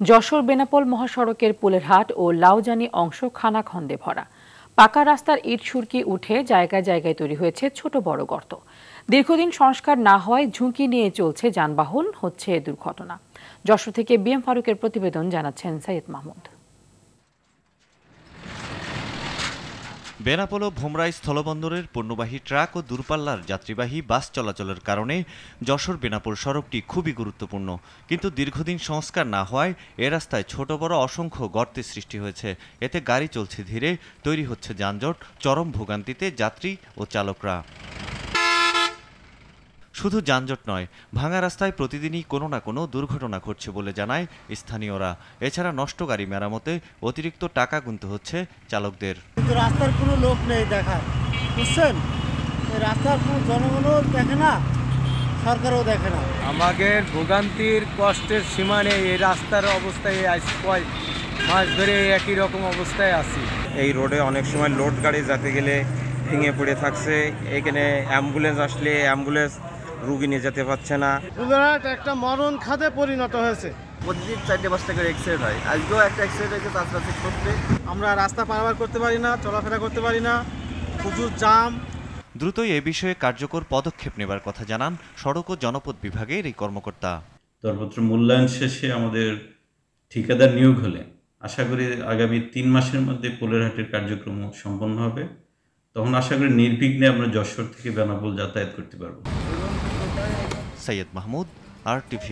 যশোর বেনাপোল মহাসড়কের পুলেরহাট ও লাউজানি অংশ খানাখন্দে ভরা। পাকা রাস্তার ইট সুরকি উঠে জায়গায় জায়গায় তৈরি হয়েছে ছোট বড় গর্ত। দীর্ঘদিন সংস্কার না হওয়ায় ঝুঁকি নিয়ে চলছে যানবাহন, হচ্ছে দুর্ঘটনা। যশোর থেকে বিএম ফারুকের প্রতিবেদন, জানাচ্ছেন সৈয়দ মাহমুদ। বেনাপোল ও ভোমরাই স্থলবন্দরের পণ্যবাহী ট্রাক ও দূরপাল্লার যাত্রীবাহী বাস চলাচলের কারণে যশোর বেনাপোল সড়কটি খুবই গুরুত্বপূর্ণ। কিন্তু দীর্ঘদিন সংস্কার না হওয়ায় এ রাস্তায় ছোট বড় অসংখ্য গর্তের সৃষ্টি হয়েছে। এতে গাড়ি চলছে ধীরে, তৈরি হচ্ছে যানজট, চরম ভোগান্তিতে যাত্রী ও চালকরা। শুধু যানজট নয়, ভাঙা রাস্তায় প্রতিদিনই কোনো না কোনো দুর্ঘটনা ঘটছে বলে জানায় স্থানীয়রা। এছাড়া নষ্ট গাড়ি মেরামতে অতিরিক্ত টাকা গুনতে হচ্ছে চালকদের। কিন্তু রাস্তার কোনো লোক নেই দেখার, বুঝছেন? রাস্তার কোনো জনগণও দেখে না, সরকারও দেখে না। আমাদের ভোগান্তির কষ্টের সীমা নেই। এই রাস্তার অবস্থায় আজ কয় মাস ধরে একই রকম অবস্থায় আছি। এই রোডে অনেক সময় লোড গাড়ি যেতে গেলে ভেঙে পড়ে থাকছে। এখানে অ্যাম্বুলেন্স আসলে অ্যাম্বুলেন্স রুগী নিয়ে যেতে পারছে না। পুলেরহাট একটা মরণ খাদে পরিণত হয়েছে। প্রতিদিন 4-5টা করে অ্যাক্সিডেন্ট হয়। আজকেও একটা অ্যাক্সিডেন্ট হয়েছে চাষবাসের করতে। আমরা রাস্তা পারাপার করতে পারি না, চলাফেরা করতে পারি না, প্রচুর জাম। দ্রুতই এ বিষয়ে কার্যকর পদক্ষেপ নেবার কথা জানান সড়ক ও জনপথ বিভাগের এই কর্মকর্তা। দরপত্র মূল্যায়ন শেষে আমাদের ঠিকাদার নিয়োগ হলে আশা করি আগামী 3 মাসের মধ্যে পুলেরহাটের কার্যক্রম সম্পন্ন হবে। তখন আশা করি নির্বিঘ্নে আমরা যশোর থেকে বেনাপোল যাতায়াত করতে পারব। সৈয়দ মাহমুদ, RTV।